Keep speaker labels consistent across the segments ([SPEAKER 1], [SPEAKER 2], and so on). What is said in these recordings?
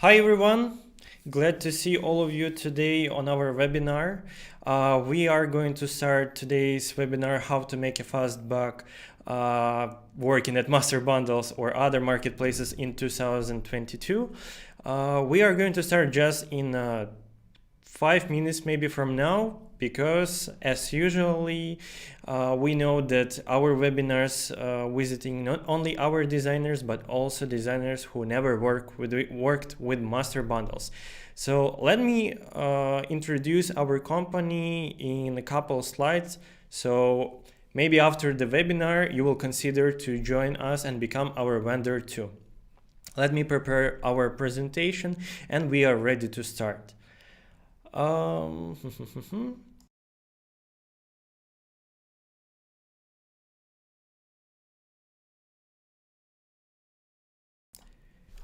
[SPEAKER 1] Hi everyone, glad to see all of you today on our webinar. We are going to start today's webinar, how to make a fast buck working at MasterBundles or other marketplaces in 2022. We are going to start just in 5 minutes maybe from now, because as usually we know that our webinars visiting not only our designers but also designers who never worked with MasterBundles. So let me introduce our company in a couple slides. So maybe after the webinar you will consider to join us and become our vendor too. Let me prepare our presentation and we are ready to start.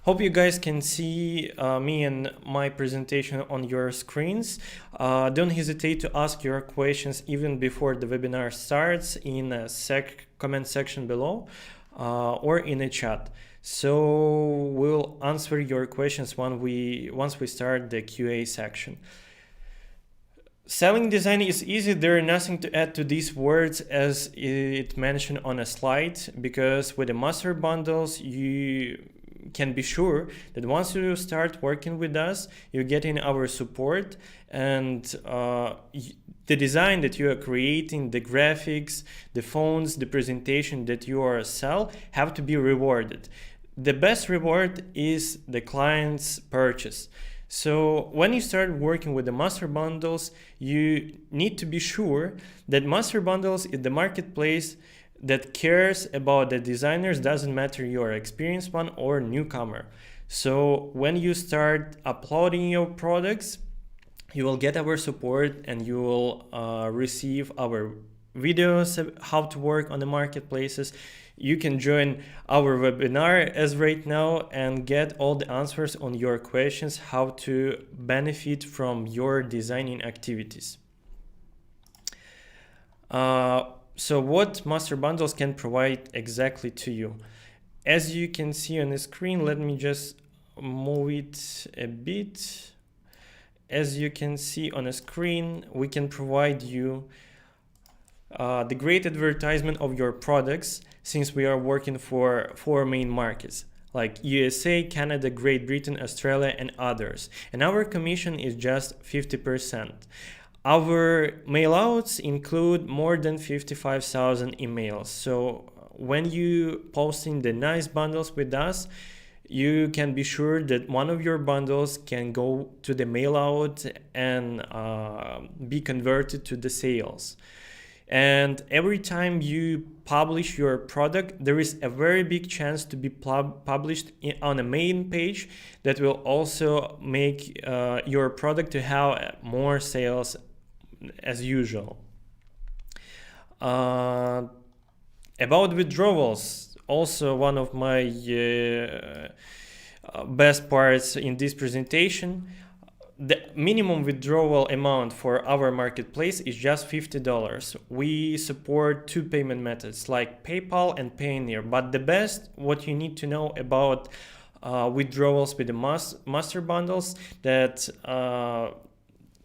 [SPEAKER 1] Hope you guys can see me and my presentation on your screens. Don't hesitate to ask your questions even before the webinar starts in the comment section below or in a chat. So we'll answer your questions once we start the QA section. Selling design is easy. There is nothing to add to these words as it mentioned on a slide, because with the MasterBundles you can be sure that once you start working with us, you're getting our support, and the design that you are creating, the graphics, the fonts, the presentation that you are sell have to be rewarded. The best reward is the client's purchase. So when you start working with the MasterBundles, you need to be sure that MasterBundles is the marketplace that cares about the designers. Doesn't matter you're experienced one or newcomer. So when you start uploading your products, you will get our support and you will receive our videos how to work on the marketplaces. You can join our webinar as right now and get all the answers on your questions, how to benefit from your designing activities. So what MasterBundles can provide exactly to you? As you can see on the screen, let me just move it a bit. As you can see on the screen, we can provide you the great advertisement of your products, since we are working for 4 main markets like USA, Canada, Great Britain, Australia, and others. And our commission is just 50%. Our mailouts include more than 55,000 emails. So when you posting the nice bundles with us, you can be sure that one of your bundles can go to the mailout and be converted to the sales. And every time you publish your product, there is a very big chance to be published on a main page that will also make your product to have more sales as usual. About withdrawals, also one of my best parts in this presentation. The minimum withdrawal amount for our marketplace is just $50. We support 2 payment methods like PayPal and Payoneer, but the best, what you need to know about withdrawals with the MasterBundles, that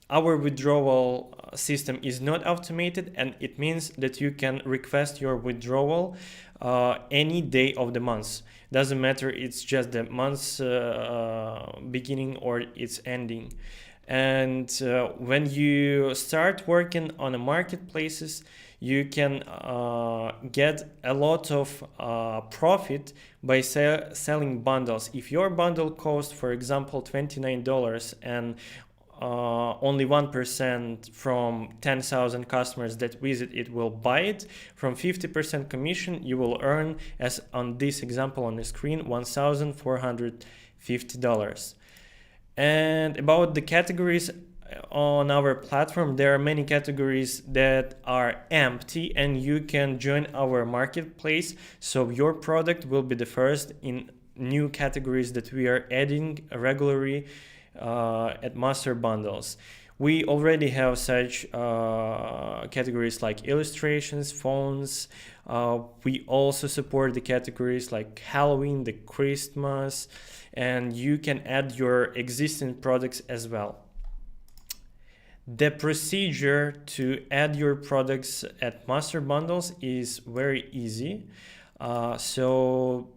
[SPEAKER 1] our withdrawal system is not automated, and it means that you can request your withdrawal any day of the month. Doesn't matter, it's just the month's beginning or its ending. And when you start working on the marketplaces, you can get a lot of profit by selling bundles. If your bundle costs, for example, $29 and only 1% from 10,000 customers that visit it will buy it, from 50% commission you will earn, as on this example on the screen, $1,450. And about the categories on our platform, there are many categories that are empty and you can join our marketplace, so your product will be the first in new categories that we are adding regularly at MasterBundles. We already have such categories like illustrations, phones. We also support the categories like Halloween, the Christmas, and you can add your existing products as well. The procedure to add your products at MasterBundles is very easy. So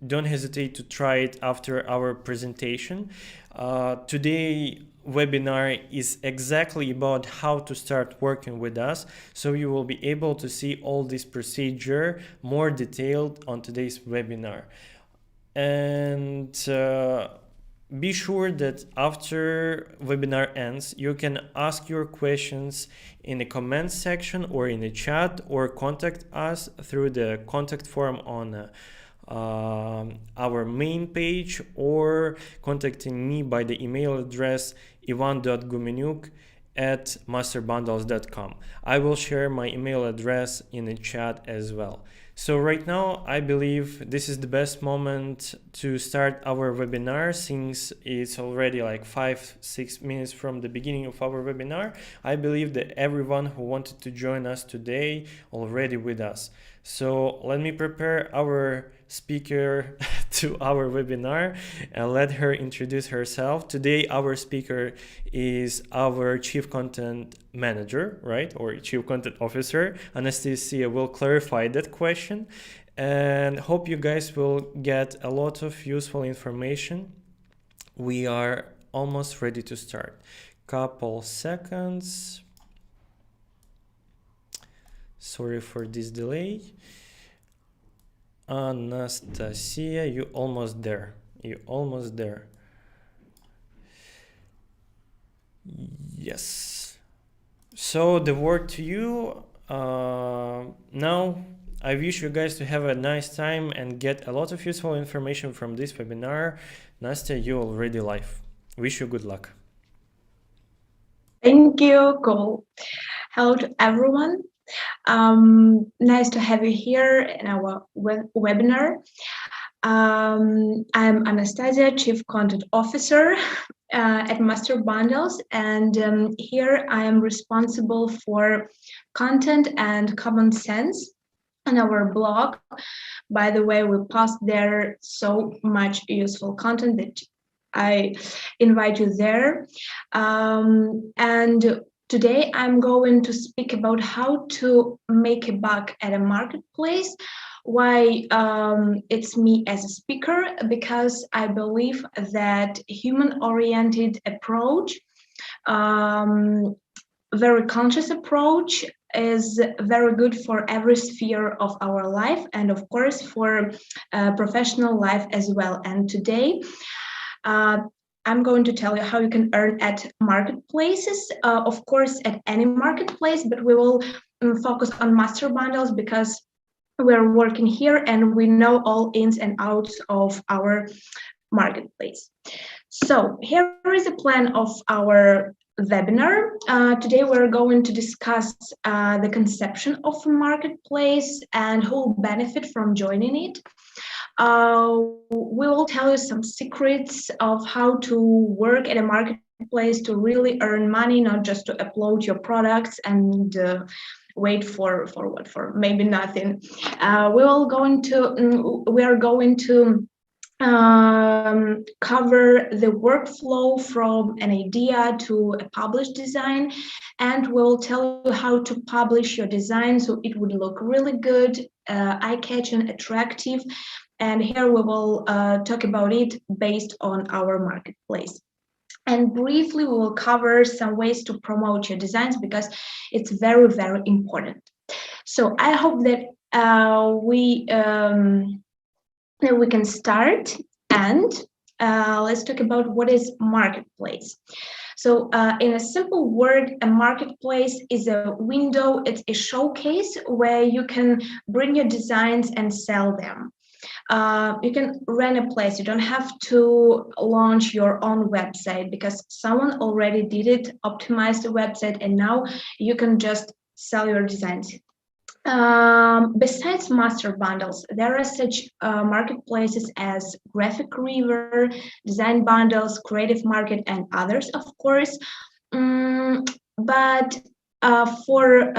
[SPEAKER 1] don't hesitate to try it after our presentation. Today webinar is exactly about how to start working with us, so you will be able to see all this procedure more detailed on today's webinar. And be sure that after webinar ends, you can ask your questions in the comments section or in the chat, or contact us through the contact form on our main page, or contacting me by the email address ivan.gumenyuk@masterbundles.com. I will share my email address in the chat as well. So right now, I believe this is the best moment to start our webinar, since it's already like 5-6 minutes from the beginning of our webinar. I believe that everyone who wanted to join us today already with us. So let me prepare our speaker to our webinar and let her introduce herself. Today, our speaker is our Chief Content Manager, right? Or Chief Content Officer. Anastasiia will clarify that question, and hope you guys will get a lot of useful information. We are almost ready to start. Couple seconds. Sorry for this delay. Anastasiia, you almost there. You almost there. Yes. So the word to you. Now I wish you guys to have a nice time and get a lot of useful information from this webinar. Nastya, you already live. Wish you good luck.
[SPEAKER 2] Thank you, Cole. Hello to everyone. Nice to have you here in our webinar. I'm Anastasiia, Chief Content Officer at MasterBundles, and here I am responsible for content and common sense on our blog. By the way, we post there so much useful content that I invite you there. And today I'm going to speak about how to make a buck at a marketplace. Why it's me as a speaker, because I believe that human-oriented approach, very conscious approach, is very good for every sphere of our life, and of course for professional life as well. And today I'm going to tell you how you can earn at marketplaces, of course at any marketplace, but we will focus on MasterBundles because we're working here and we know all ins and outs of our marketplace. So here is a plan of our webinar. Today we're going to discuss the conception of a marketplace and who will benefit from joining it. We will tell you some secrets of how to work at a marketplace to really earn money, not just to upload your products and wait for maybe nothing. We are going to cover the workflow from an idea to a published design, and we'll tell you how to publish your design so it would look really good, eye-catching, attractive. And here we will talk about it based on our marketplace. And briefly, we will cover some ways to promote your designs because it's very, very important. So I hope that we can start, and let's talk about what is marketplace. So in a simple word, a marketplace is a window, it's a showcase where you can bring your designs and sell them. You can rent a place. You don't have to launch your own website because someone already did it, optimized the website, and now you can just sell your designs. Besides MasterBundles, there are such marketplaces as Graphic River, Design Bundles, Creative Market, and others, of course. But for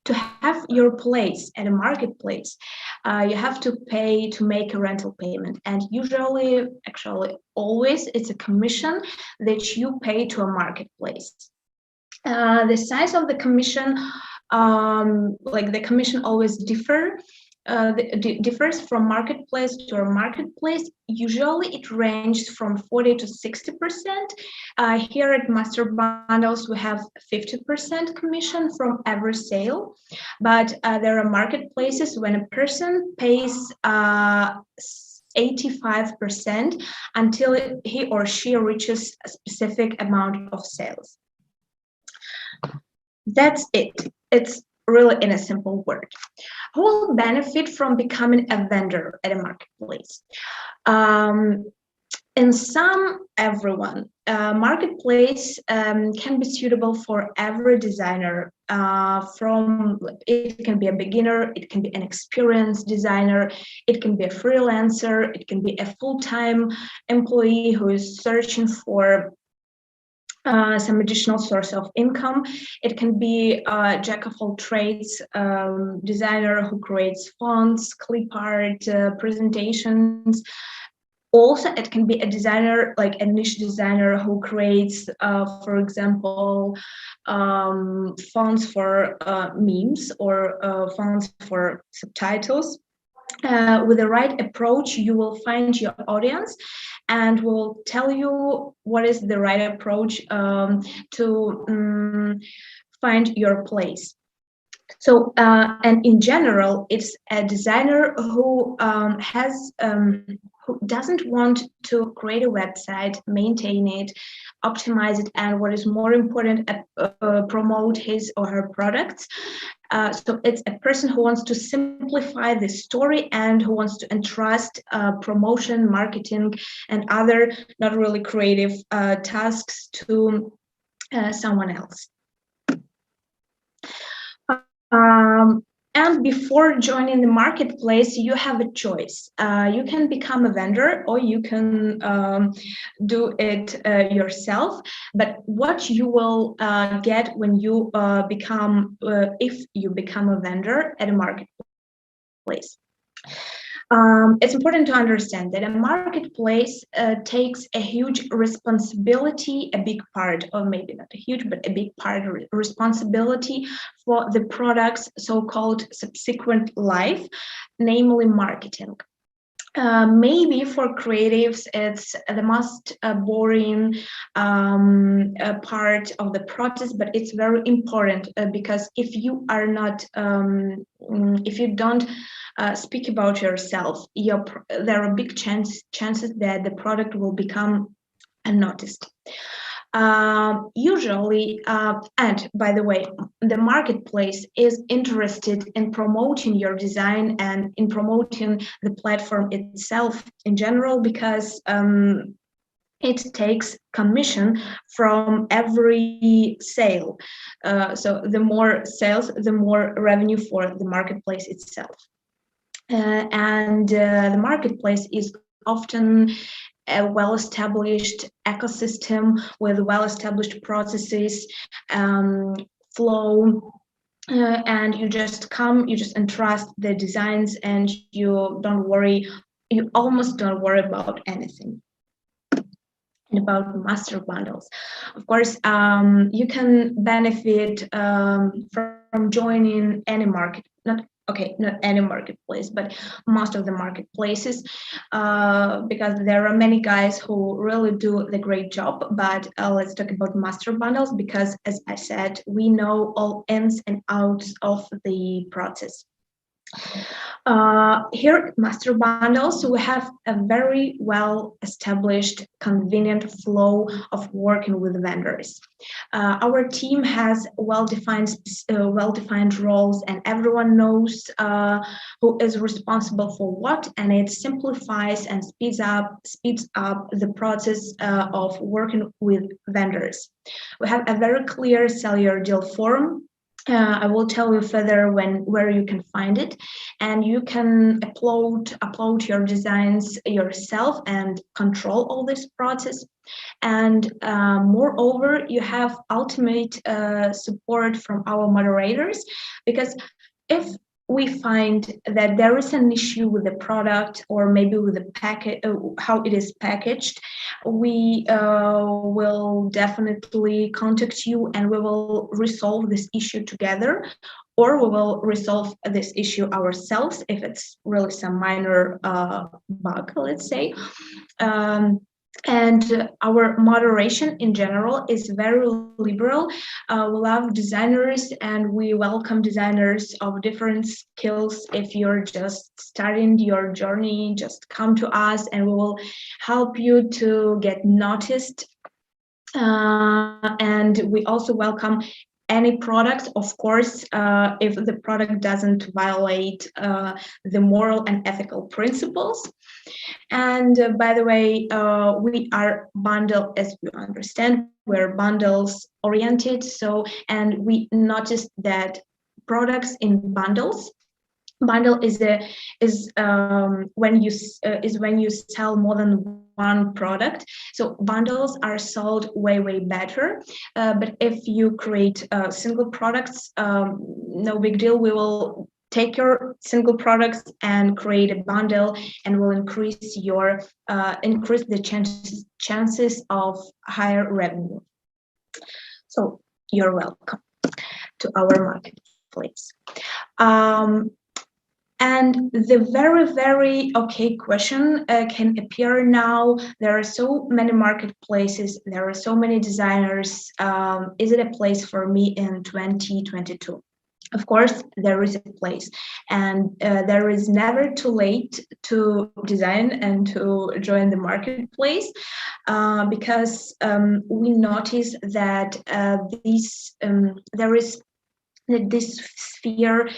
[SPEAKER 2] to have your place at a marketplace, you have to pay to make a rental payment, and usually, actually always, it's a commission that you pay to a marketplace. The size of the commission, like the commission always differs from marketplace to a marketplace. Usually it ranges from 40 to 60%. Here at MasterBundles, we have 50% commission from every sale, but there are marketplaces when a person pays 85% until he or she reaches a specific amount of sales. That's it. It's really in a simple word. Who will benefit from becoming a vendor at a marketplace? In sum, everyone. Marketplace can be suitable for every designer. It can be a beginner, it can be an experienced designer, it can be a freelancer, it can be a full-time employee who is searching for some additional source of income. It can be a jack of all trades designer who creates fonts, clip art, presentations. Also, it can be a designer, like a niche designer who creates, for example, fonts for memes or fonts for subtitles. With the right approach, you will find your audience and will tell you what is the right approach to find your place. So, and in general, it's a designer who who doesn't want to create a website, maintain it, optimize it, and what is more important, promote his or her products. So it's a person who wants to simplify the story and who wants to entrust promotion, marketing, and other not really creative tasks to someone else. And before joining the marketplace, you have a choice. You can become a vendor or you can do it yourself. But what you will get when you if you become a vendor at a marketplace. It's important to understand that a marketplace takes a huge responsibility, a big part, or maybe not a huge, but a big part of responsibility for the product's so-called subsequent life, namely marketing. Maybe for creatives, it's the most boring part of the process, but it's very important because if you are not, if you don't speak about yourself, there are big chances that the product will become unnoticed. Usually, and by the way, the marketplace is interested in promoting your design and in promoting the platform itself in general because it takes commission from every sale. So the more sales, the more revenue for the marketplace itself. And the marketplace is often a well-established ecosystem with well-established processes, flow, and you just entrust the designs and you almost don't worry about anything. And about MasterBundles, of course, you can benefit from joining any market, not any marketplace, but most of the marketplaces, because there are many guys who really do the great job. But let's talk about MasterBundles because, as I said, we know all ins and outs of the process. Here at MasterBundles, we have a very well-established, convenient flow of working with vendors. Our team has well-defined roles, and everyone knows who is responsible for what, and it simplifies and speeds up the process of working with vendors. We have a very clear sell your deal form. I will tell you further where you can find it, and you can upload your designs yourself and control all this process. And moreover, you have ultimate support from our moderators, because if we find that there is an issue with the product or maybe with the packet, how it is packaged, we will definitely contact you and we will resolve this issue together, or we will resolve this issue ourselves if it's really some minor bug, let's say. And our moderation in general is very liberal. We love designers and we welcome designers of different skills. If you're just starting your journey, just come to us and we will help you to get noticed. And we also welcome any product, of course, if the product doesn't violate the moral and ethical principles. And by the way, we are bundle, as you understand, we're bundles oriented. So, and we noticed that products in bundles. Bundle is when you sell more than one product. So bundles are sold way better. But if you create single products, no big deal. We will take your single products and create a bundle, and will increase the chances of higher revenue. So you're welcome to our marketplace. And the very okay question can appear now. There are so many marketplaces, there are so many designers. Is it a place for me in 2022? Of course, there is a place, and there is never too late to design and to join the marketplace, because we notice that this sphere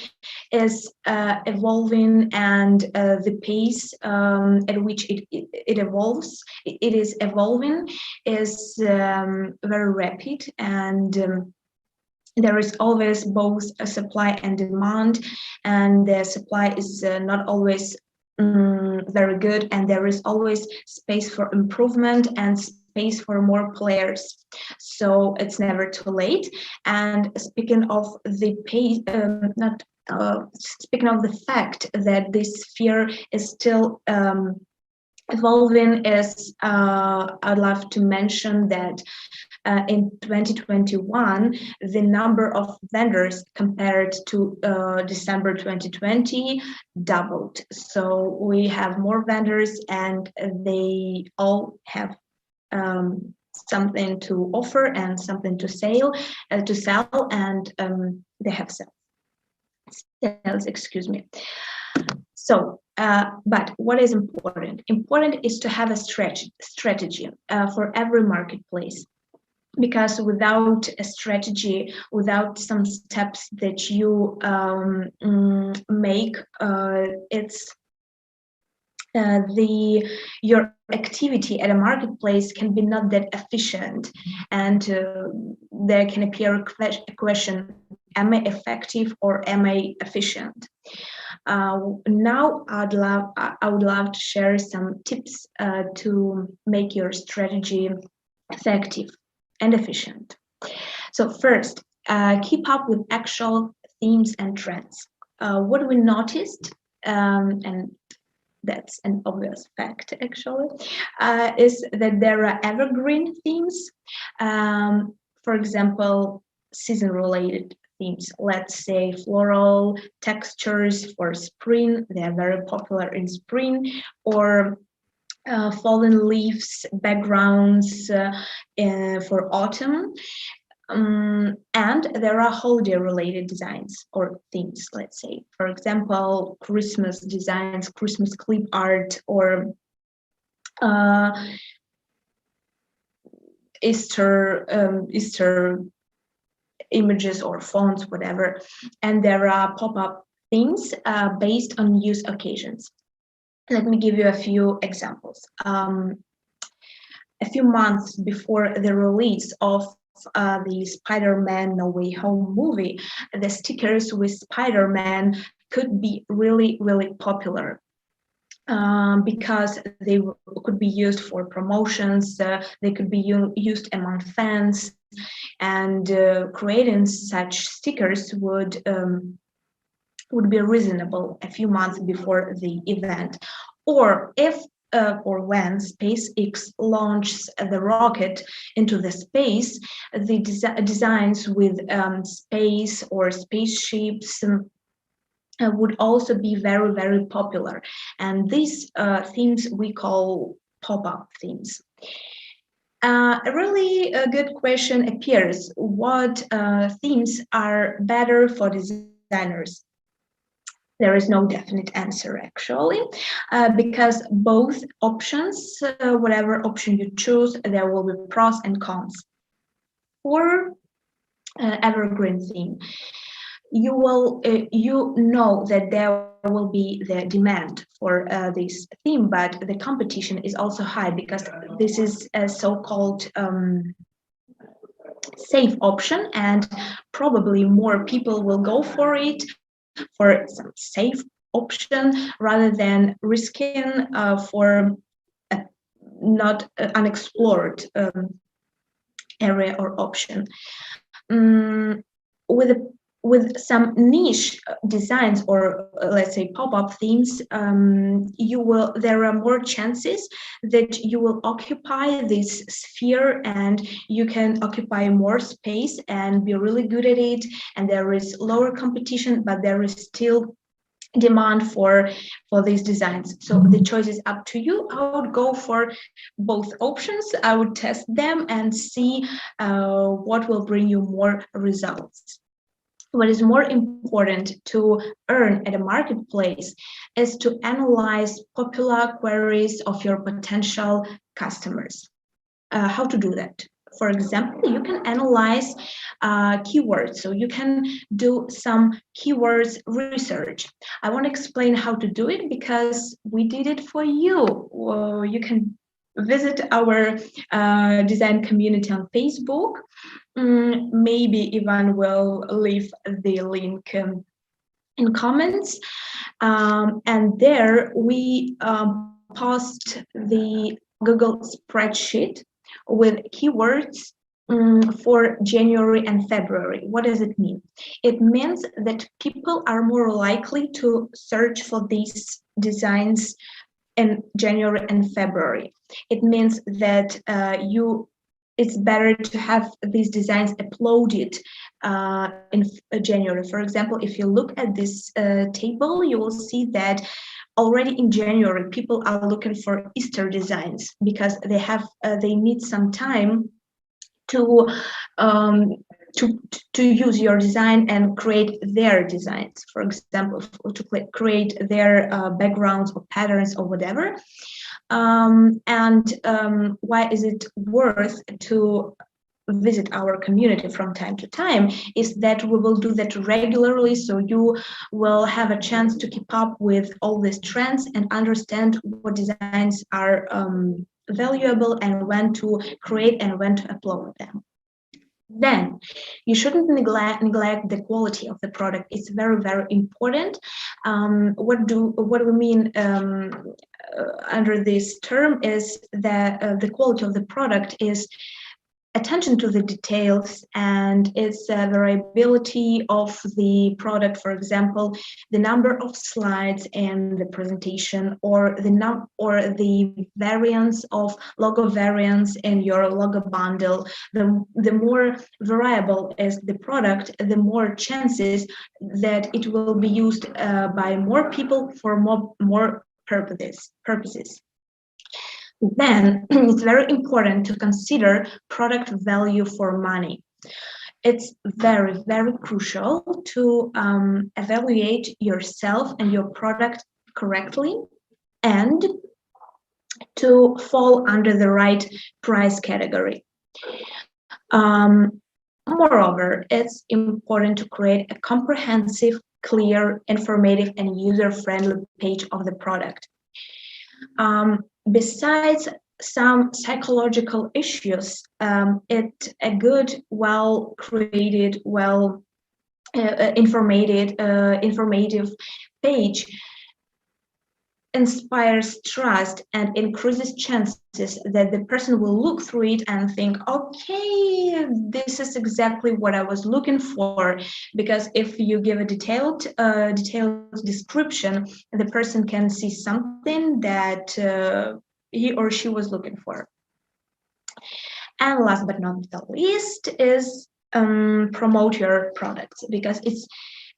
[SPEAKER 2] is evolving, and the pace at which it evolves, it is evolving, is very rapid, and there is always both a supply and demand, and the supply is not always very good, and there is always space for improvement and space for more players. So it's never too late. And speaking of the pace, speaking of the fact that this sphere is still evolving, is I'd love to mention that in 2021, the number of vendors compared to December 2020 doubled. So we have more vendors, and they all have something to offer and something to sell, and they have sales. Excuse me. So, but what is important? Important is to have a strategy for every marketplace, because without a strategy, without some steps that you make, your activity at a marketplace can be not that efficient, and there can appear a question: am I effective or am I efficient? Now I would love to share some tips to make your strategy effective and efficient. So first, keep up with actual themes and trends. What we noticed, and that's an obvious fact actually, is that there are evergreen themes. For example, season-related themes. Let's say floral textures for spring. They are very popular in spring. Or fallen leaves backgrounds for autumn. And there are holiday-related designs or themes, let's say. For example, Christmas designs, Christmas clip art, or Easter images or fonts, whatever. And there are pop-up themes based on use occasions. Let me give you a few examples. A few months before the release of the Spider-Man No Way Home movie, the stickers with Spider-Man could be really, really popular. Because they could be used for promotions, they could be used among fans, and creating such stickers would be reasonable a few months before the event. Or if or when SpaceX launches the rocket into the space, the designs with space or spaceships would also be very, very popular. And these themes we call pop-up themes. A really good question appears: what themes are better for designers? There is no definite answer, actually, because both options, whatever option you choose, there will be pros and cons. For evergreen theme, you will know that there will be the demand for this theme, but the competition is also high because this is a so-called safe option, and probably more people will go for it, for some safe option, rather than risking for a not unexplored area or option. With some niche designs, or let's say pop-up themes, there are more chances that you will occupy this sphere, and you can occupy more space and be really good at it, and there is lower competition, but there is still demand for these designs. So the choice is up to you. I would go for both options. I would test them and see what will bring you more results. What is more important to earn at a marketplace is to analyze popular queries of your potential customers. How to do that? For example, you can analyze keywords. So you can do some keywords research. I want to explain how to do it because we did it for you. You can visit our design community on Facebook. Maybe Ivan will leave the link in comments. And there we post the Google spreadsheet with keywords for January and February. What does it mean? It means that people are more likely to search for these designs in January and February. It means that it's better to have these designs uploaded in January. For example, if you look at this table, you will see that already in January, people are looking for Easter designs because they need some time to use your design and create their designs. For example, to create their backgrounds or patterns or whatever. Why is it worth to visit our community from time to time is that we will do that regularly, so you will have a chance to keep up with all these trends and understand what designs are valuable and when to create and when to upload them. Then you shouldn't neglect the quality of the product. It's very, very important. What do we mean under this term is that the quality of the product is attention to the details and its variability of the product. For example, the number of slides in the presentation, or the variance of logo variants in your logo bundle. The more variable is the product, the more chances that it will be used by more people for more purposes. Then it's very important to consider product value for money. It's very, very crucial to evaluate yourself and your product correctly and to fall under the right price category. Moreover, it's important to create a comprehensive, clear, informative, and user-friendly page of the product. Besides some psychological issues, a good, well created, well informative page inspires trust and increases chances that the person will look through it and think, okay, this is exactly what I was looking for. Because if you give a detailed description, the person can see something that he or she was looking for. And last but not the least is promote your products, because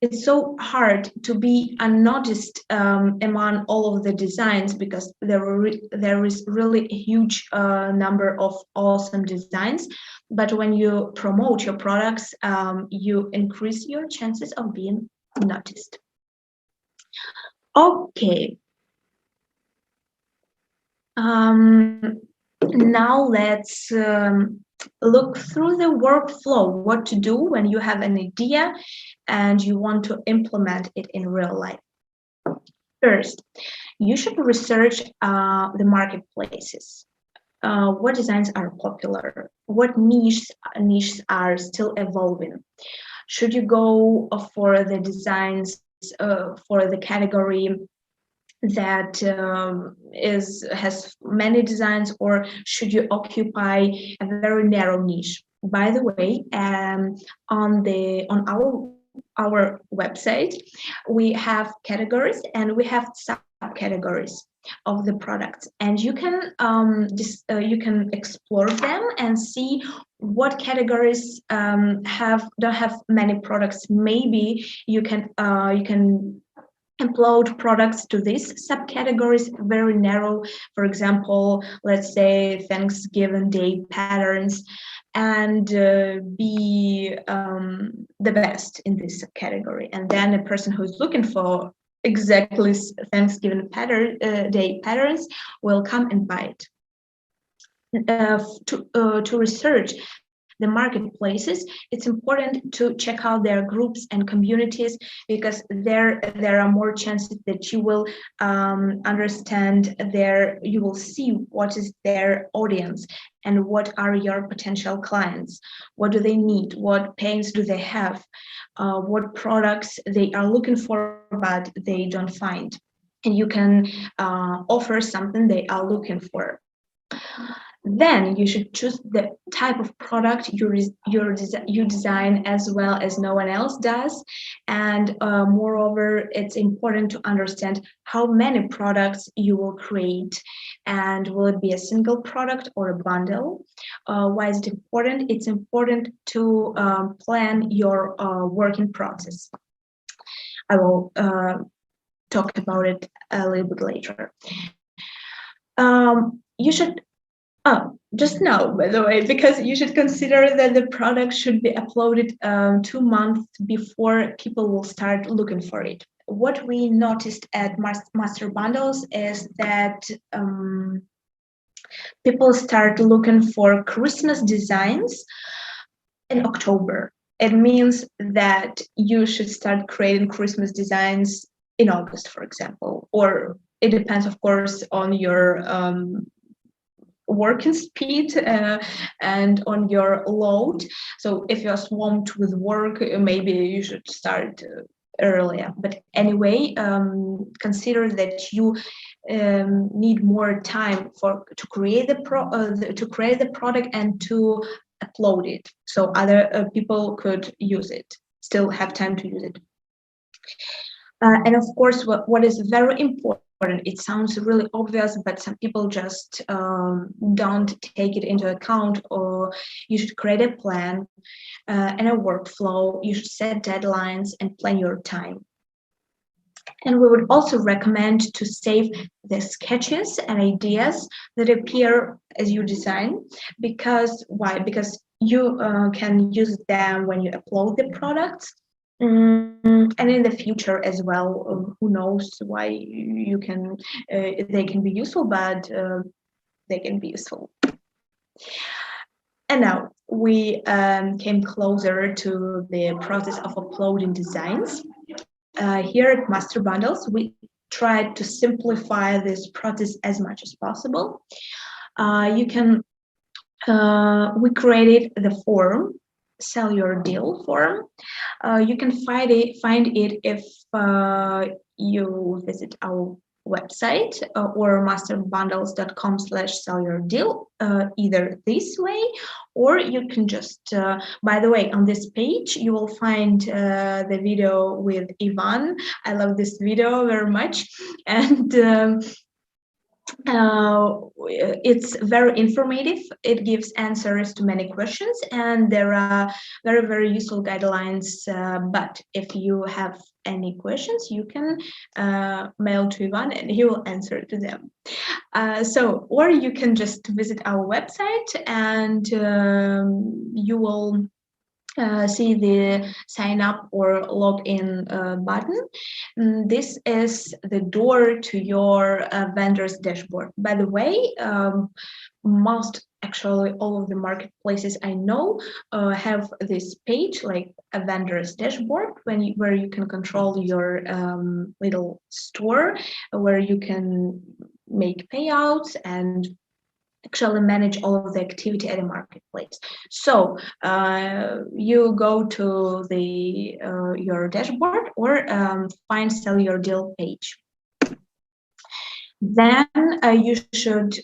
[SPEAKER 2] it's so hard to be unnoticed among all of the designs, because there is really a huge number of awesome designs. But when you promote your products, you increase your chances of being noticed. Okay. Now let's look through the workflow, what to do when you have an idea and you want to implement it in real life. First, you should research the marketplaces. What designs are popular? What niches are still evolving? Should you go for the designs for the category that has many designs, or should you occupy a very narrow niche? By the way, on our website, we have categories and we have subcategories of the products, and you can explore them and see what categories don't have many products. Maybe you can upload products to these subcategories, very narrow. For example, let's say Thanksgiving Day patterns, and be the best in this category. And then a person who's looking for exactly Thanksgiving Day patterns will come and buy it. To research the marketplaces, it's important to check out their groups and communities, because there are more chances that you will understand you will see what is their audience and what are your potential clients, what do they need, what pains do they have, what products they are looking for but they don't find, and you can offer something they are looking for. Then you should choose the type of product you design as well as no one else does. And moreover, it's important to understand how many products you will create, and will it be a single product or a bundle? Why is it important? It's important to plan your working process. I will talk about it a little bit later. You should just now, by the way, because you should consider that the product should be uploaded 2 months before people will start looking for it. What we noticed at MasterBundles is that people start looking for Christmas designs in October. It means that you should start creating Christmas designs in August, for example, or it depends, of course, on your working speed and on your load. So if you're swamped with work, maybe you should start earlier. But anyway, consider that you need more time to create the product and to upload it, so other people could use it, still have time to use it. And of course, what is very important, it sounds really obvious, but some people just don't take it into account, or you should create a plan and a workflow. You should set deadlines and plan your time. And we would also recommend to save the sketches and ideas that appear as you design. Because why? Because you can use them when you upload the products. And in the future as well, who knows why you can they can be useful, but they can be useful. And now we came closer to the process of uploading designs. Here at MasterBundles, we tried to simplify this process as much as possible. you can we created the form, sell your deal form. You can find it if you visit our website or masterbundles.com/sell-your-deal, either this way, or you can just, by the way, on this page, you will find the video with Ivan. I love this video very much. And it's very informative. It gives answers to many questions, and there are very, very useful guidelines. But if you have any questions, you can mail to Ivan and he will answer to them. Or you can just visit our website and you will see the sign up or log in button. This is the door to your vendor's dashboard. By the way, actually all of the marketplaces I know have this page, like a vendor's dashboard, where you can control your little store, where you can make payouts and actually manage all of the activity at a marketplace. So you go to the your dashboard or find sell your deal page. Then you should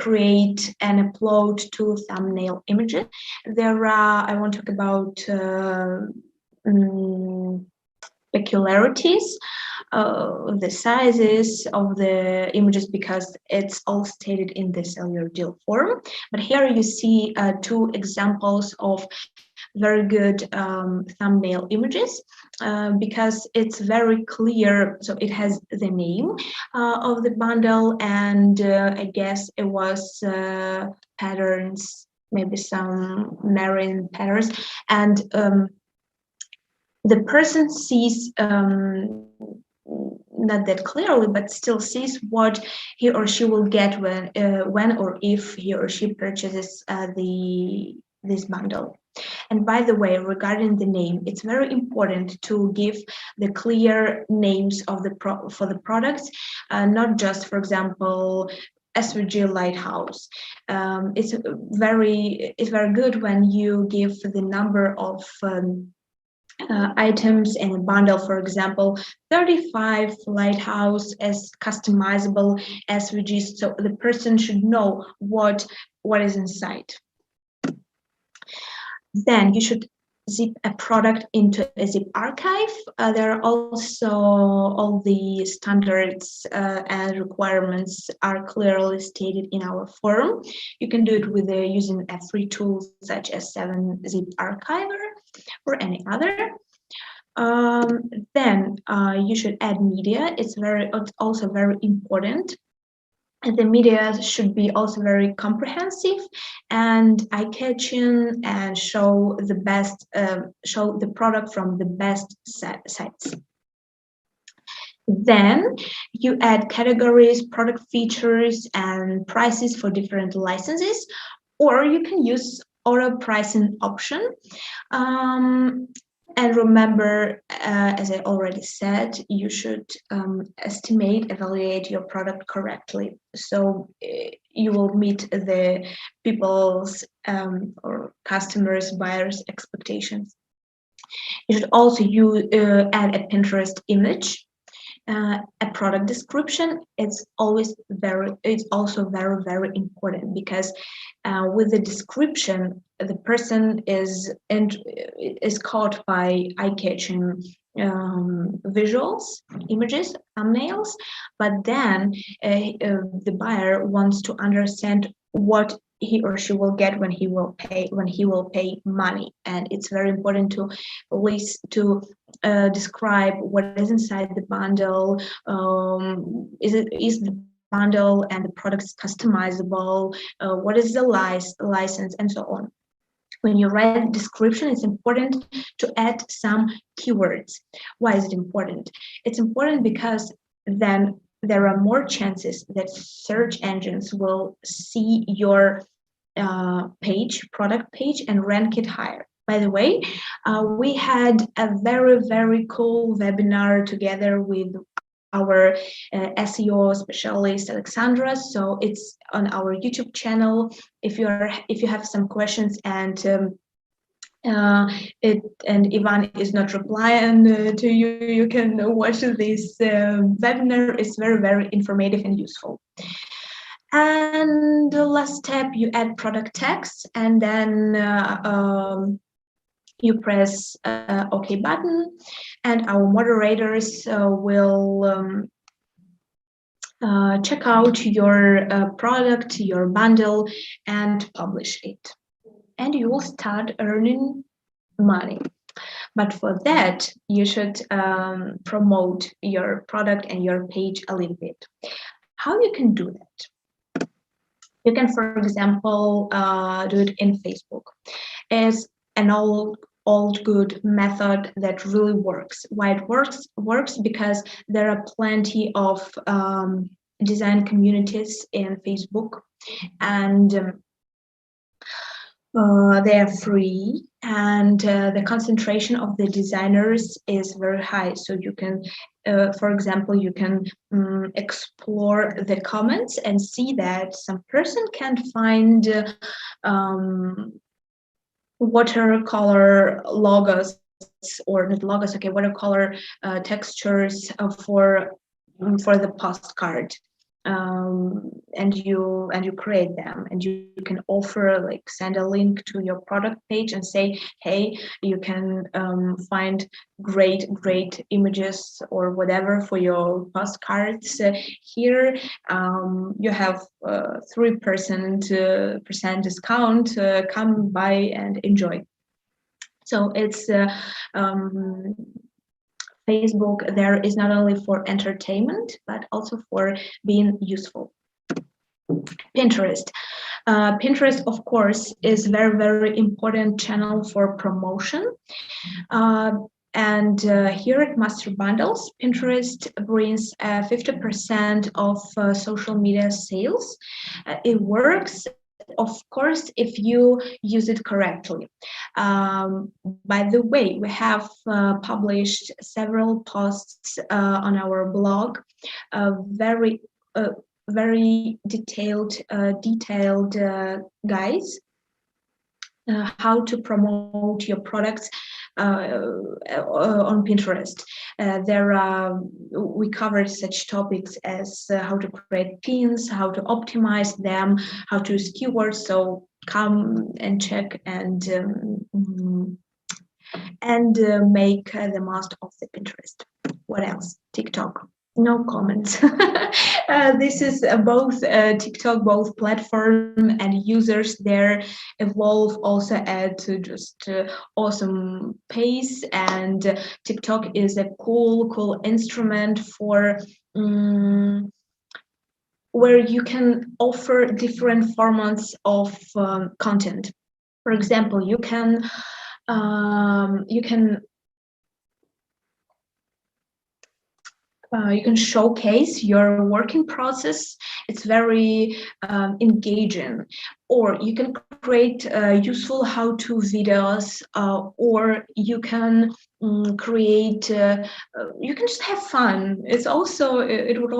[SPEAKER 2] create and upload 2 thumbnail images. There are, I want to talk about peculiarities, the sizes of the images, because it's all stated in the sell your deal form. But here you see 2 examples of very good thumbnail images, because it's very clear. So it has the name of the bundle, and I guess it was patterns, maybe some marine patterns, and the person sees not that clearly, but still sees what he or she will get when or if he or she purchases this bundle. And by the way, regarding the name, it's very important to give the clear names of for the products, not just, for example, SVG Lighthouse. It's very good when you give the number of items in a bundle, for example, 35 Lighthouse as customizable SVGs, so the person should know what is inside. Then you should zip a product into a zip archive. There are also all the standards and requirements are clearly stated in our form. You can do it with using a free tool such as 7-Zip Archiver or any other. Then you should add media. It's also very important. The media should be also very comprehensive and eye-catching, and show the product from the best sites. Then you add categories, product features, and prices for different licenses, or you can use auto pricing option. And remember, as I already said, you should evaluate your product correctly, so you will meet the people's or customers, buyers' expectations. You should also add a Pinterest image, a product description. It's also very, very important, because with the description, the person is caught by eye-catching visuals, images, thumbnails, but then the buyer wants to understand what he or she will get when he will pay money, and it's very important to describe what is inside the bundle. Is the bundle and the product is customizable? What is the license, and so on. When you write a description, it's important to add some keywords. Why is it important? It's important because then there are more chances that search engines will see your product page, and rank it higher. By the way, we had a very, very cool webinar together with our SEO specialist Alexandra. So it's on our YouTube channel. If you have some questions and Ivan is not replying to you, you can watch this webinar. It's very, very informative and useful. And the last step, you add product text, and then you press OK button, and our moderators will check out your product, your bundle, and publish it. And you will start earning money. But for that, you should promote your product and your page a little bit. How you can do that? You can, for example, do it in Facebook. It's an old good method that really works. Why it works because there are plenty of design communities in Facebook, and they are free, and the concentration of the designers is very high. So you can, for example, you can explore the comments and see that some person can find watercolor logos, or not logos, okay, watercolor textures for the postcard. And you create them, and you can offer, like, send a link to your product page and say, hey, you can find great images or whatever for your postcards. Here you have 3% discount, come by and enjoy. So it's Facebook there is not only for entertainment, but also for being useful. Pinterest. Pinterest, of course, is very, very important channel for promotion. And here at MasterBundles, Pinterest brings 50% of social media sales. It works, of course, if you use it correctly. By the way, we have published several posts on our blog, very detailed guides how to promote your products on Pinterest. We cover such topics as how to create pins, how to optimize them, how to use keywords. So come and check and make the most of the Pinterest. What else? TikTok. No comments. This is both TikTok, both platform and users there evolve also at just awesome pace, and TikTok is a cool instrument for where you can offer different formats of content. For example, you can showcase your working process. It's very engaging. Or you can create useful how-to videos, or you can create. You can just have fun. It would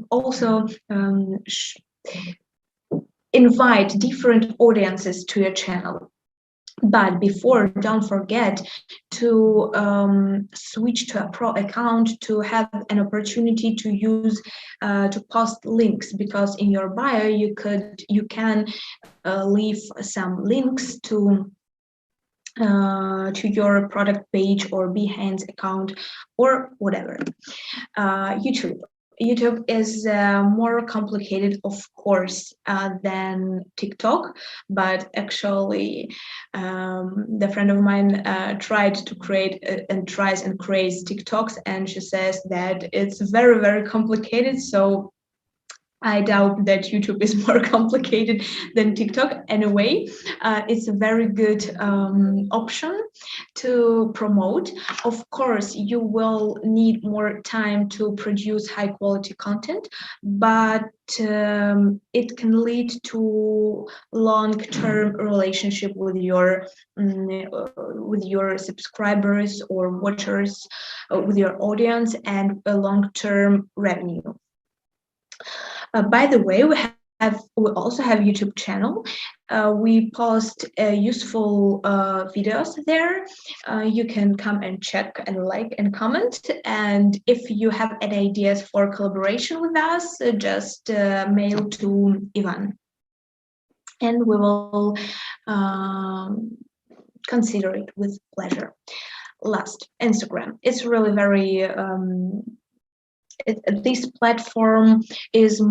[SPEAKER 2] also invite different audiences to your channel. But before, don't forget to switch to a pro account to have an opportunity to use to post links, because in your bio you can leave some links to your product page or Behance account or whatever. YouTube is more complicated, of course, than TikTok, but actually the friend of mine tried to create and tries and creates TikToks, and she says that it's very, very complicated. So I doubt that YouTube is more complicated than TikTok. Anyway, it's a very good option to promote. Of course, you will need more time to produce high quality content, but it can lead to long-term relationship with your subscribers or watchers, with your audience, and a long-term revenue. By the way, we also have YouTube channel. We post useful videos there. You can come and check and like and comment. And if you have any ideas for collaboration with us, just mail to Ivan, and we will consider it with pleasure. Last, Instagram. It's really very this platform is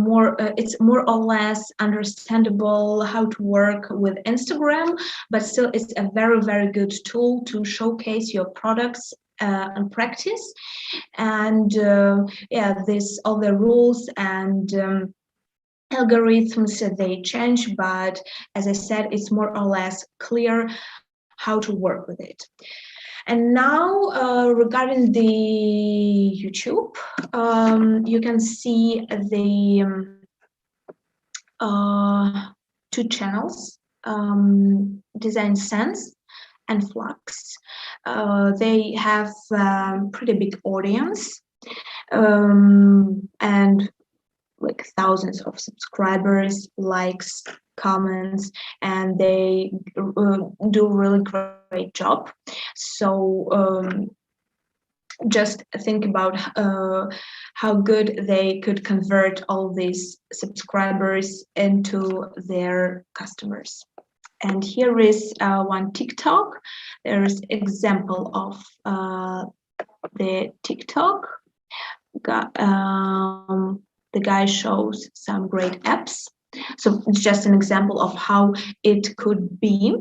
[SPEAKER 2] it's more or less understandable how to work with Instagram, but still it's a very, very good tool to showcase your products and practice. And this all the rules and algorithms, they change, but as I said, it's more or less clear how to work with it. And now regarding the YouTube, you can see the two channels, Design Sense and Flux. They have pretty big audience and like thousands of subscribers, likes, comments, and they do really great job. So just think about how good they could convert all these subscribers into their customers. And here is one TikTok. There's example of the TikTok. The guy shows some great apps. So it's just an example of how it could be.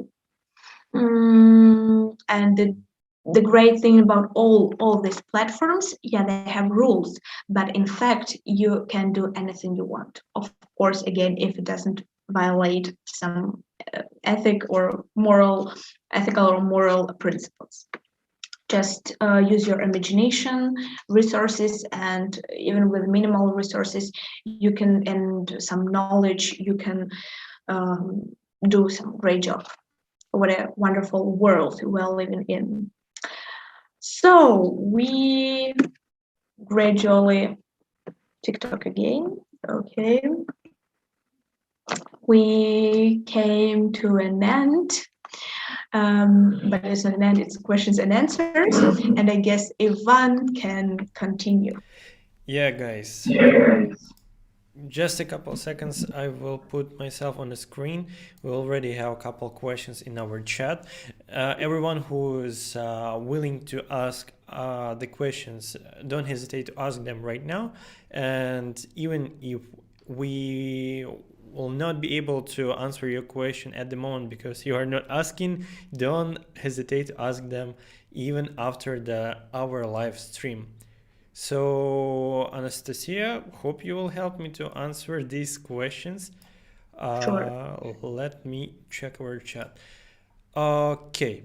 [SPEAKER 2] And the great thing about all these platforms, yeah, they have rules, but in fact, you can do anything you want. Of course, again, if it doesn't violate some ethical or moral principles. Just use your imagination, resources, and even with minimal resources, you can, and some knowledge, you can do some great job. What a wonderful world we're living in. So we gradually, TikTok again, okay. We came to an end. But it's not an end, it's questions and answers. And I guess Ivan can continue.
[SPEAKER 1] Yeah, guys. Just a couple of seconds, I will put myself on the screen. We already have a couple of questions in our chat. Everyone who is willing to ask the questions, don't hesitate to ask them right now. And even if we will not be able to answer your question at the moment because you are not asking, don't hesitate to ask them even after our live stream. So Anastasiia, hope you will help me to answer these questions.
[SPEAKER 2] Sure.
[SPEAKER 1] Let me check our chat. Okay,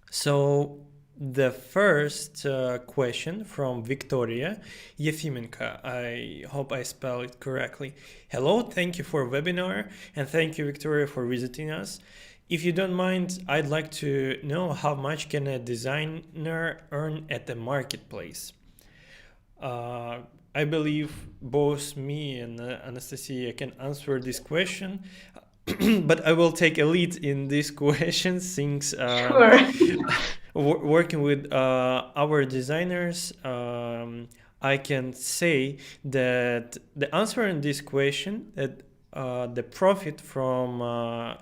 [SPEAKER 1] so the first question from Victoria Yefimenko. I hope I spell it correctly. Hello, thank you for webinar, and thank you, Victoria, for visiting us. If you don't mind, I'd like to know how much can a designer earn at the marketplace? I believe both me and Anastasiia can answer this question, but I will take a lead in this question since
[SPEAKER 2] Sure.
[SPEAKER 1] working with our designers, I can say that the answer in this question, that the profit from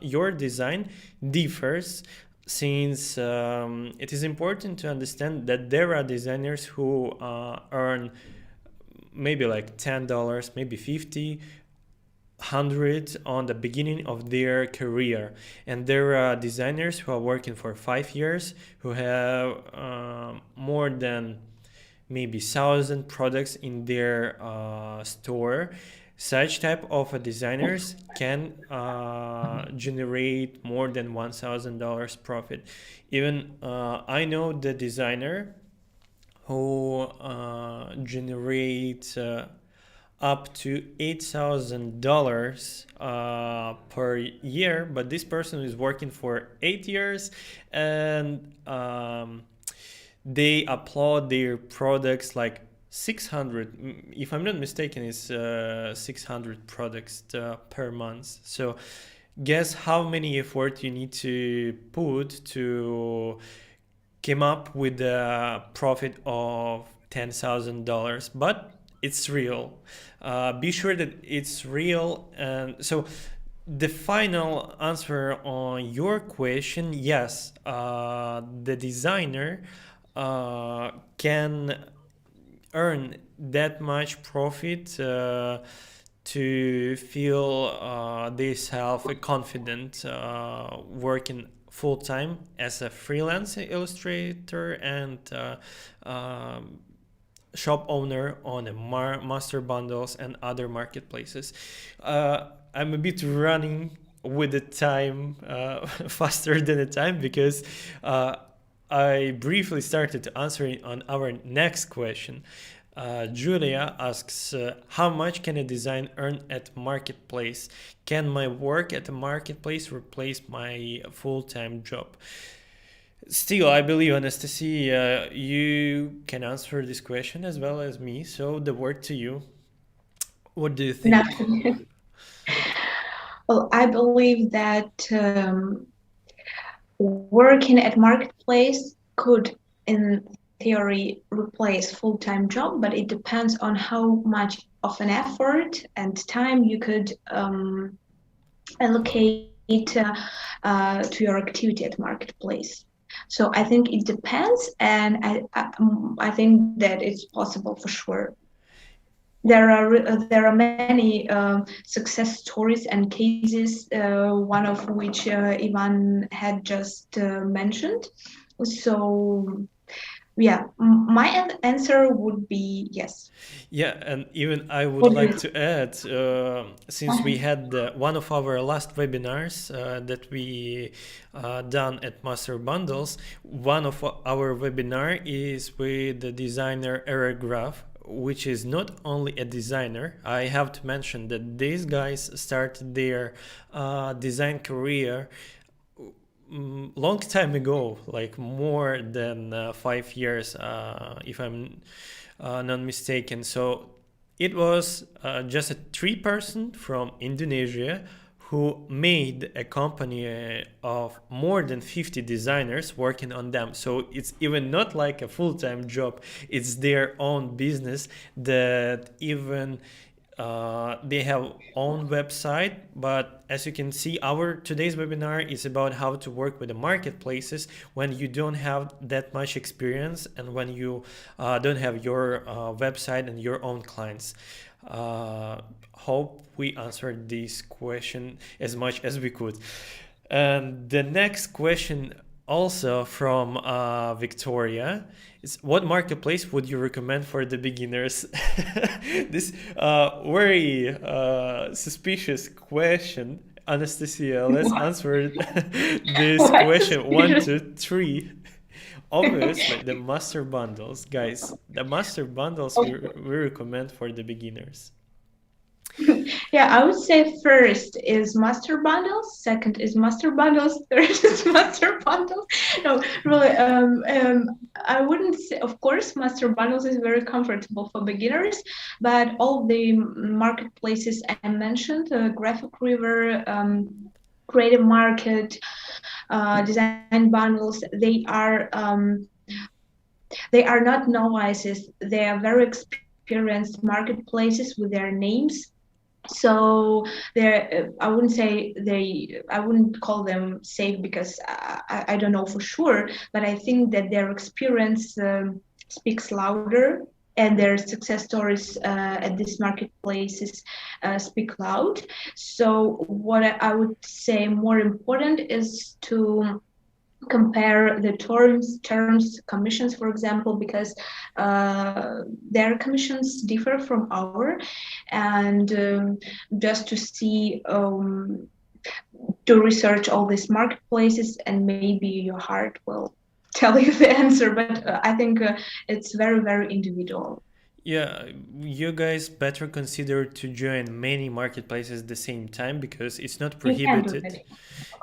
[SPEAKER 1] your design differs, since it is important to understand that there are designers who earn maybe like $10, maybe 50, 100 on the beginning of their career, and there are designers who are working for 5 years who have more than maybe 1,000 products in their store. Such type of designers can generate more than $1,000 profit. Even I know the designer who generate up to $8,000 per year, but this person is working for 8 years, and they upload their products like 600, if I'm not mistaken, it's 600 products per month. So guess how many effort you need to put to come up with a profit of $10,000, but it's real. Be sure that it's real. And so the final answer on your question, yes, the designer can earn that much profit to feel they self-confident working full-time as a freelance illustrator and shop owner on a MasterBundles and other marketplaces. I'm a bit running with the time faster than the time because I briefly started answering on our next question. Julia asks, how much can a design earn at marketplace? Can my work at the marketplace replace my full-time job? Still, I believe, Anastasiia, you can answer this question as well as me. So the word to you. What do you think?
[SPEAKER 2] Well, I believe that working at marketplace could, in theory, replace full-time job, but it depends on how much of an effort and time you could allocate to your activity at marketplace. So I think it depends, and I think that it's possible for sure. There are many success stories and cases, one of which Ivan had just mentioned. So yeah, my answer would be yes.
[SPEAKER 1] Yeah, and even I would like to add, since we had one of our last webinars that we done at MasterBundles, one of our webinar is with the designer Eric Graf, which is not only a designer. I have to mention that these guys started their design career long time ago, like more than 5 years, if I'm not mistaken. So it was just a 3-person from Indonesia who made a company of more than 50 designers working on them. So it's even not like a full-time job. It's their own business that even they have own website. But as you can see, our today's webinar is about how to work with the marketplaces when you don't have that much experience and when you don't have your website and your own clients. Hope we answered this question as much as we could. And the next question also from Victoria is, what marketplace would you recommend for the beginners? This very suspicious question. Anastasiia, let's answer this question 1, 2, 3. Obviously, the MasterBundles, guys. The MasterBundles we recommend for the beginners.
[SPEAKER 2] Yeah, I would say first is MasterBundles, second is MasterBundles, third is MasterBundles. No, really, I wouldn't say, of course, MasterBundles is very comfortable for beginners, but all the marketplaces I mentioned, Graphic River, Creative Market, Design Bundles, they are not novices. They are very experienced marketplaces with their names. So I wouldn't call them safe because I don't know for sure, but I think that their experience speaks louder, and their success stories at these marketplaces speak loud. So what I would say more important is to compare the terms, commissions, for example, because their commissions differ from our, and just to see, to research all these marketplaces, and maybe your heart will tell you the answer, but I think it's very, very individual.
[SPEAKER 1] Yeah, you guys better consider to join many marketplaces at the same time because it's not
[SPEAKER 2] You can do
[SPEAKER 1] prohibited.
[SPEAKER 2] it.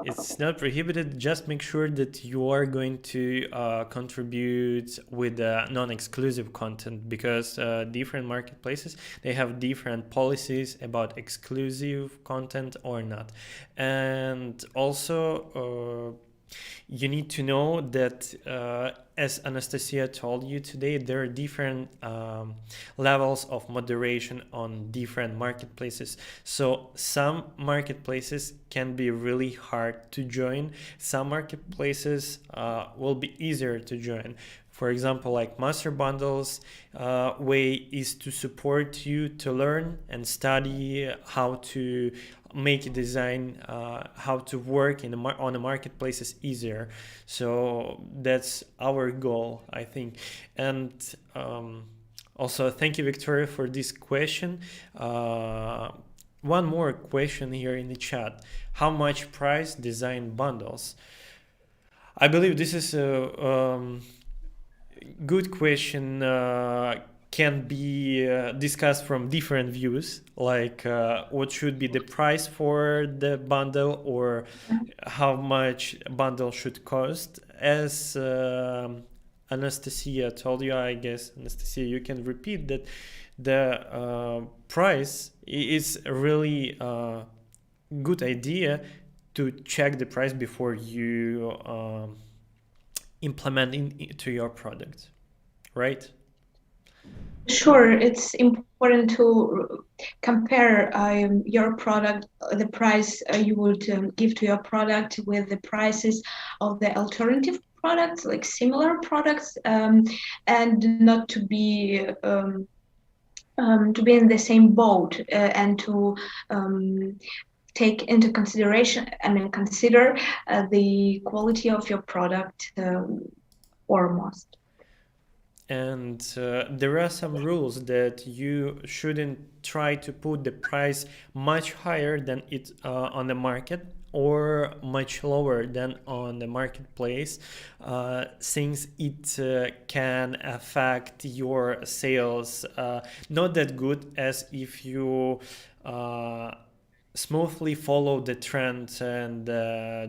[SPEAKER 1] It's not prohibited. Just make sure that you are going to contribute with non-exclusive content because different marketplaces, they have different policies about exclusive content or not. And also, you need to know that, as Anastasiia told you today, there are different levels of moderation on different marketplaces. So some marketplaces can be really hard to join. Some marketplaces will be easier to join. For example, like MasterBundles way is to support you to learn and study how to make a design, how to work on the marketplace is easier. So that's our goal, I think. And also, thank you, Victoria, for this question. One more question here in the chat. How much price design bundles? I believe this is a good question. Can be discussed from different views, like what should be the price for the bundle or how much bundle should cost. As Anastasiia told you, I guess, Anastasiia, you can repeat that the price is a really good idea to check the price before you implement into your product, right?
[SPEAKER 2] Sure, it's important to compare your product, the price you would give to your product with the prices of the alternative products, like similar products, and not to be in the same boat, and to take into consideration, consider the quality of your product foremost.
[SPEAKER 1] And there are some rules that you shouldn't try to put the price much higher than it on the market or much lower than on the marketplace, since it can affect your sales not that good as if you smoothly follow the trends and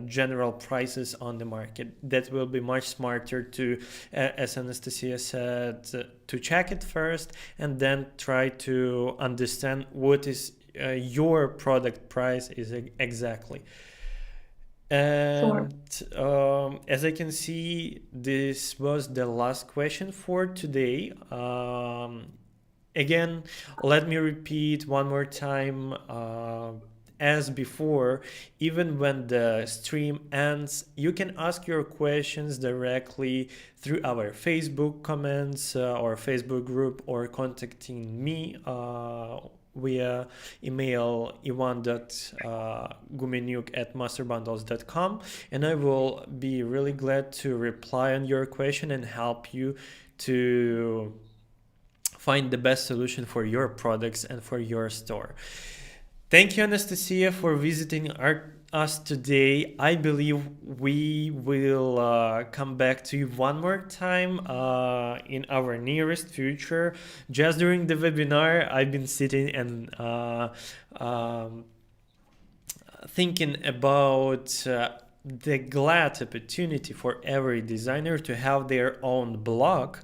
[SPEAKER 1] general prices on the market. That will be much smarter to, as Anastasiia said, to check it first and then try to understand what is your product price is exactly. And as I can see, this was the last question for today. Again, let me repeat one more time. As before, even when the stream ends, you can ask your questions directly through our Facebook comments or Facebook group, or contacting me via email ivan.gumeniuk@masterbundles.com, and I will be really glad to reply on your question and help you to find the best solution for your products and for your store. Thank you, Anastasiia, for visiting us today. I believe we will come back to you one more time in our nearest future. Just during the webinar, I've been sitting and thinking about the glad opportunity for every designer to have their own blog.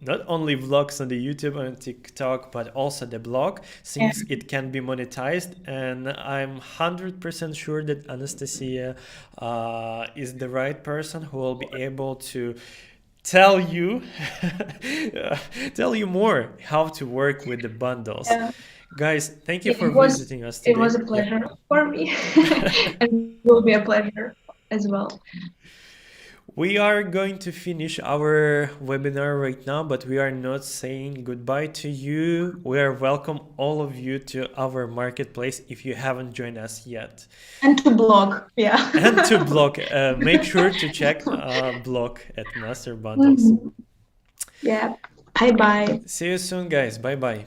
[SPEAKER 1] Not only vlogs on the YouTube and TikTok, but also the blog, since it can be monetized. And I'm 100% sure that Anastasiia is the right person who will be able to tell you more how to work with the bundles. Guys, thank you for visiting us today.
[SPEAKER 2] It was a pleasure for me, and it will be a pleasure as well.
[SPEAKER 1] We are going to finish our webinar right now, but we are not saying goodbye to you. We are welcome all of you to our marketplace if you haven't joined us yet.
[SPEAKER 2] And to blog, yeah.
[SPEAKER 1] And to blog. Make sure to check blog at MasterBundles.
[SPEAKER 2] Yeah. Bye-bye.
[SPEAKER 1] See you soon, guys. Bye-bye.